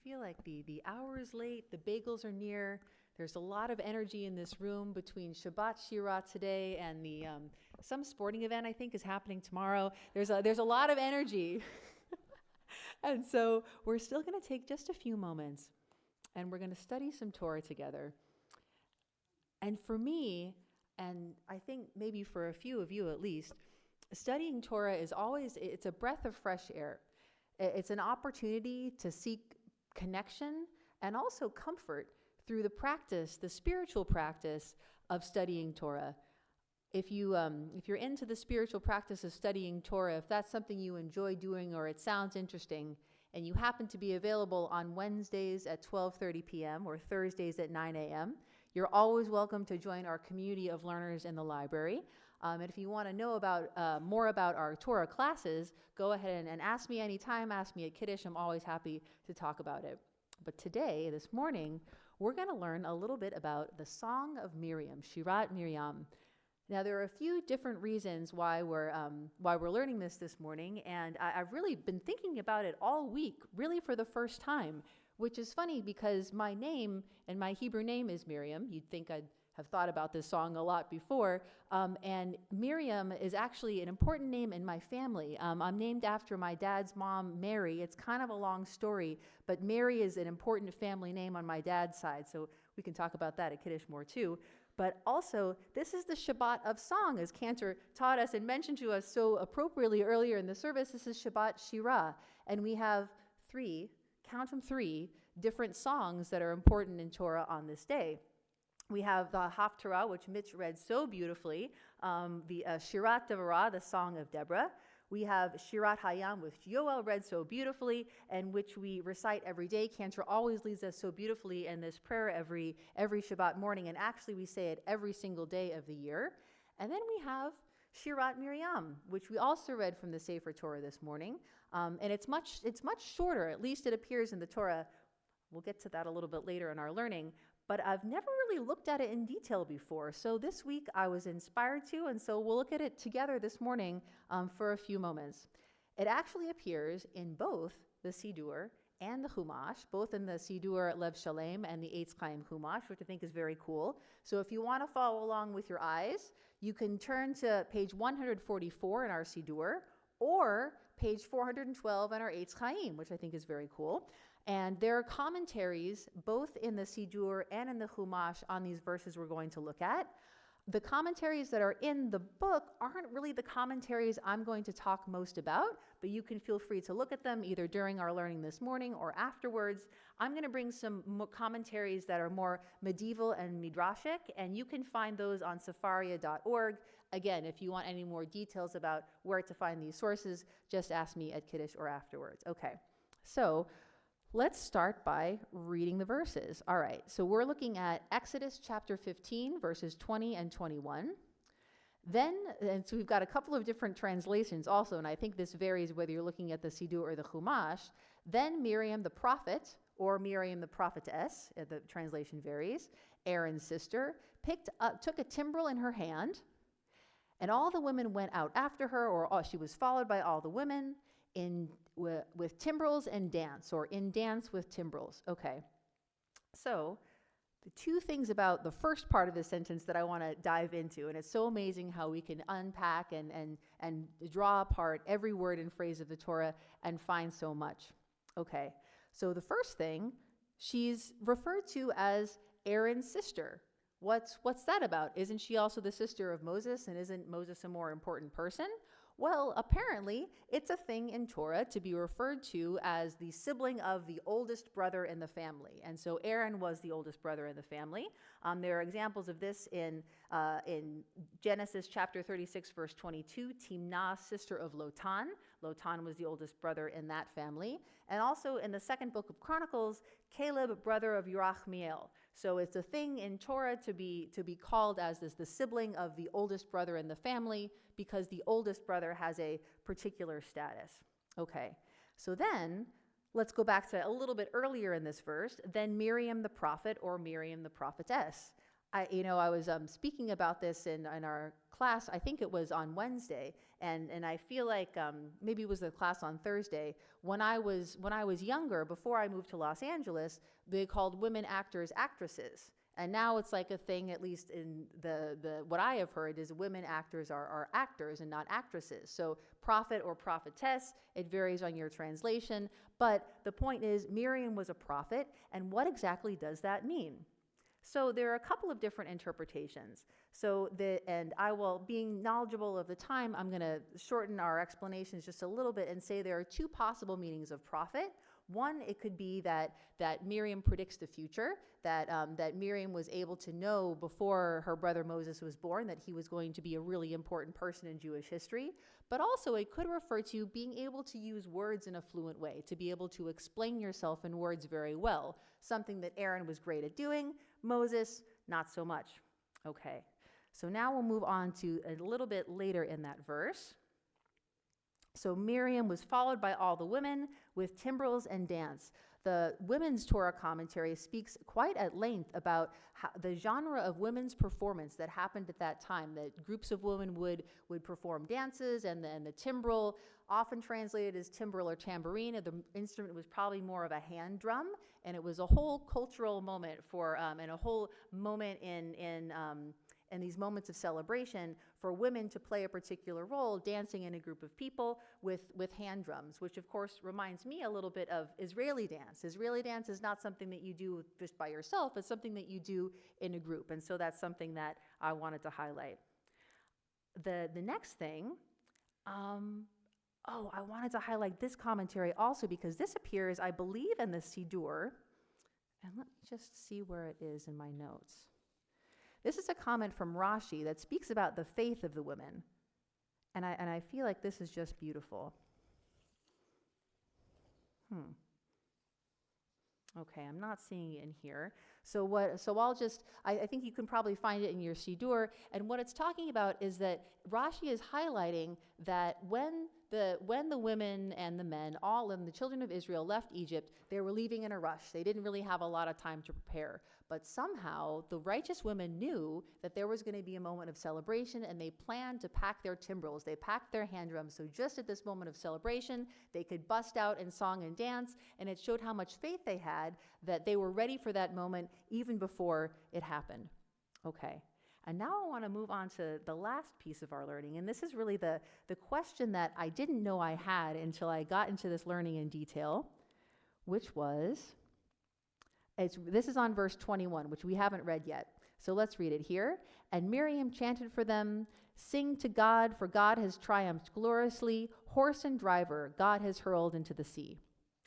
feel like the hour is late, the bagels are near. There's a lot of energy in this room between Shabbat Shirah today and the some sporting event I think is happening tomorrow. There's a lot of energy. And so we're still going to take just a few moments and we're going to study some Torah together. And for me, and I think maybe for a few of you at least, studying Torah is always, it's a breath of fresh air. It's an opportunity to seek connection and also comfort through the practice, the spiritual practice of studying Torah. If you're into the spiritual practice of studying Torah, if that's something you enjoy doing or it sounds interesting, and you happen to be available on Wednesdays at 12:30 p.m. or Thursdays at 9 a.m., you're always welcome to join our community of learners in the library. And if you want to know about more about our Torah classes, go ahead and ask me anytime, ask me at Kiddush. I'm always happy to talk about it. But today, this morning, we're going to learn a little bit about the Song of Miriam, Shirat Miriam. Now, there are a few different reasons why we're learning this morning, and I've really been thinking about it all week, really for the first time, which is funny because my name and my Hebrew name is Miriam. You'd think I'd have thought about this song a lot before, and Miriam is actually an important name in my family. I'm named after my dad's mom, Mary. It's kind of a long story, but Mary is an important family name on my dad's side, so we can talk about that at Kiddush more too. But also, this is the Shabbat of song, as Cantor taught us and mentioned to us so appropriately earlier in the service. This is Shabbat Shirah, and we have three different songs that are important in Torah on this day. We have the Haftarah, which Mitch read so beautifully, the Shirat Devorah, the Song of Deborah. We have Shirat Hayam, which Yoel read so beautifully, and which we recite every day. Cantor always leads us so beautifully in this prayer every Shabbat morning, and actually we say it every single day of the year. And then we have Shirat Miriam, which we also read from the Sefer Torah this morning, and it's much shorter. At least it appears in the Torah. We'll get to that a little bit later in our learning. But I've never really looked at it in detail before. So this week I was inspired to, and so we'll look at it together this morning for a few moments. It actually appears in both the Sidur and the Chumash, both in the Sidur Lev Shalem and the Eitz Chaim Chumash, which I think is very cool. So if you want to follow along with your eyes, you can turn to page 144 in our Sidur, or page 412 in our Eitz Chaim, which I think is very cool. And there are commentaries both in the Sidur and in the Chumash on these verses we're going to look at. The commentaries that are in the book aren't really the commentaries I'm going to talk most about, but you can feel free to look at them either during our learning this morning or afterwards. I'm going to bring some commentaries that are more medieval and midrashic, and you can find those on sefaria.org. Again, if you want any more details about where to find these sources, just ask me at Kiddush or afterwards. Okay, so let's start by reading the verses. All right, so we're looking at Exodus chapter 15, verses 20 and 21. Then, and so we've got a couple of different translations also, and I think this varies whether you're looking at the Sidur or the Chumash. Then Miriam the prophet, or Miriam the prophetess, the translation varies, Aaron's sister, took a timbrel in her hand, and all the women went out after her, or she was followed by all the women, with timbrels and dance, or in dance with timbrels. Okay, so the two things about the first part of the sentence that I want to dive into, and it's so amazing how we can unpack and draw apart every word and phrase of the Torah and find so much. Okay, so the first thing, she's referred to as Aaron's sister. What's that about? Isn't she also the sister of Moses, and isn't Moses a more important person? Well, apparently, it's a thing in Torah to be referred to as the sibling of the oldest brother in the family. And so Aaron was the oldest brother in the family. There are examples of this in Genesis chapter 36, verse 22, Timnah, sister of Lotan. Lotan was the oldest brother in that family. And also in the second book of Chronicles, Caleb, brother of Yerachmiel. So it's a thing in Torah to be called as the sibling of the oldest brother in the family, because the oldest brother has a particular status. Okay, so then let's go back to a little bit earlier in this verse. Then Miriam the prophet, or Miriam the prophetess. I was speaking about this in our class. I think it was on Wednesday, and I feel like maybe it was the class on Thursday. When I was younger, before I moved to Los Angeles, they called women actors actresses, and now it's like a thing. At least in the what I have heard is women actors are actors and not actresses. So prophet or prophetess, it varies on your translation. But the point is, Miriam was a prophet, and what exactly does that mean? So there are a couple of different interpretations. And I will, being knowledgeable of the time, I'm going to shorten our explanations just a little bit and say there are two possible meanings of prophet. One, it could be that Miriam predicts the future, that Miriam was able to know before her brother Moses was born that he was going to be a really important person in Jewish history. But also it could refer to being able to use words in a fluent way, to be able to explain yourself in words very well, something that Aaron was great at doing, Moses, not so much. Okay, so now we'll move on to a little bit later in that verse. So Miriam was followed by all the women with timbrels and dance. The women's Torah commentary speaks quite at length about the genre of women's performance that happened at that time, that groups of women would perform dances, and then the timbrel, often translated as timbrel or tambourine, the instrument was probably more of a hand drum, and it was a whole cultural moment and a whole moment in these moments of celebration for women to play a particular role, dancing in a group of people with hand drums, which of course reminds me a little bit of Israeli dance. Israeli dance is not something that you do just by yourself, it's something that you do in a group, and so that's something that I wanted to highlight. The next thing, I wanted to highlight this commentary also because this appears, I believe, in the Siddur, and let me just see where it is in my notes. This is a comment from Rashi that speaks about the faith of the women. And I feel like this is just beautiful. Okay, I'm not seeing it in here. So I think you can probably find it in your Siddur. And what it's talking about is that Rashi is highlighting that when the women and the men, all and the children of Israel left Egypt, they were leaving in a rush. They didn't really have a lot of time to prepare. But somehow the righteous women knew that there was going to be a moment of celebration, and they planned to pack their timbrels. They packed their hand drums. So just at this moment of celebration, they could bust out in song and dance, and it showed how much faith they had, that they were ready for that moment even before it happened. Okay. And now I want to move on to the last piece of our learning. And this is really the question that I didn't know I had until I got into this learning in detail, which was, this is on verse 21, which we haven't read yet. So let's read it here. And Miriam chanted for them, "Sing to God, for God has triumphed gloriously. Horse and driver God has hurled into the sea."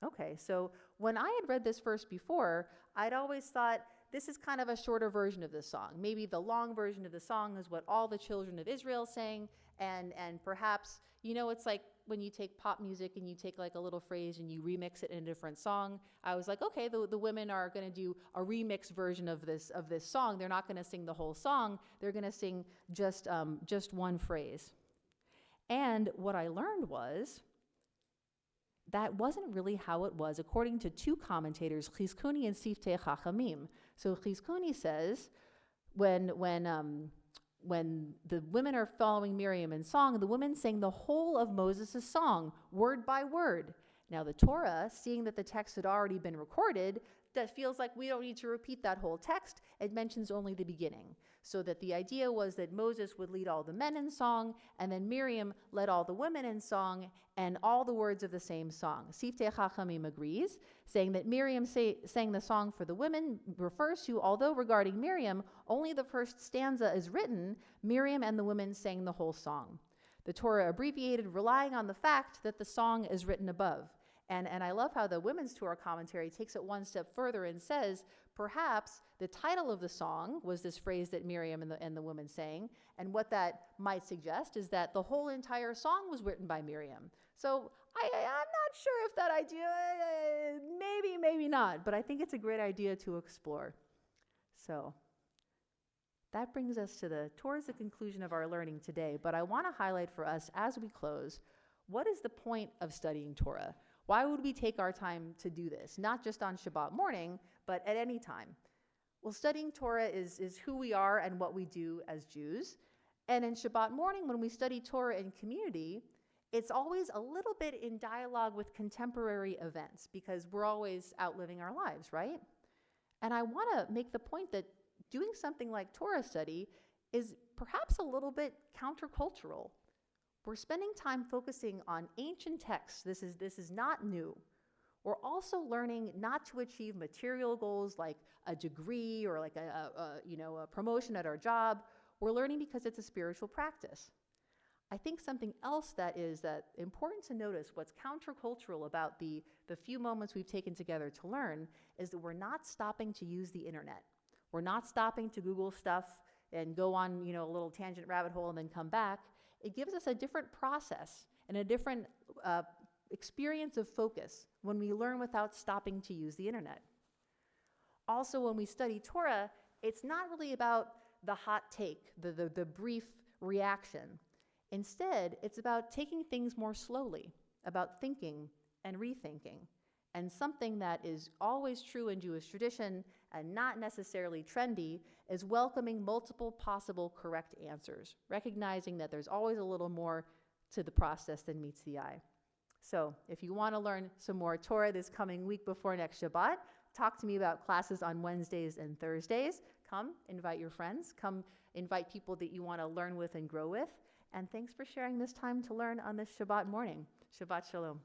Okay, so when I had read this verse before, I'd always thought, this is kind of a shorter version of this song. Maybe the long version of the song is what all the children of Israel sang, and perhaps, it's like when you take pop music and you take like a little phrase and you remix it in a different song. I was like, okay, the women are going to do a remix version of this song. They're not going to sing the whole song. They're going to sing just one phrase. And what I learned was that wasn't really how it was, according to two commentators, Chizkuni and Siftei Chachamim. So Chizkuni says, when the women are following Miriam in song, the women sang the whole of Moses' song, word by word. Now the Torah, seeing that the text had already been recorded, that feels like we don't need to repeat that whole text. It mentions only the beginning. So that the idea was that Moses would lead all the men in song, and then Miriam led all the women in song, and all the words of the same song. Siftei Chachamim agrees, saying that Miriam sang the song for the women refers to, although regarding Miriam, only the first stanza is written, Miriam and the women sang the whole song. The Torah abbreviated, relying on the fact that the song is written above. And I love how the women's Torah commentary takes it one step further and says, perhaps the title of the song was this phrase that Miriam and the women sang, and what that might suggest is that the whole entire song was written by Miriam. So I'm not sure if that idea, maybe not, but I think it's a great idea to explore. So that brings us towards the conclusion of our learning today, but I want to highlight for us as we close, what is the point of studying Torah? Why would we take our time to do this? Not just on Shabbat morning, but at any time. Well, studying Torah is who we are and what we do as Jews. And in Shabbat morning, when we study Torah in community, it's always a little bit in dialogue with contemporary events because we're always out living our lives, right? And I want to make the point that doing something like Torah study is perhaps a little bit countercultural. We're spending time focusing on ancient texts. This is not new. We're also learning not to achieve material goals like a degree or like a promotion at our job. We're learning because it's a spiritual practice. I think something else that important to notice, what's countercultural about the few moments we've taken together to learn, is that we're not stopping to use the internet. We're not stopping to Google stuff and go on, a little tangent rabbit hole and then come back. It gives us a different process and a different experience of focus when we learn without stopping to use the internet. Also, when we study Torah, it's not really about the hot take, the brief reaction. Instead, it's about taking things more slowly, about thinking and rethinking. And something that is always true in Jewish tradition and not necessarily trendy is welcoming multiple possible correct answers, recognizing that there's always a little more to the process than meets the eye. So if you want to learn some more Torah this coming week before next Shabbat, talk to me about classes on Wednesdays and Thursdays. Come, invite your friends. Come, invite people that you want to learn with and grow with. And thanks for sharing this time to learn on this Shabbat morning. Shabbat Shalom.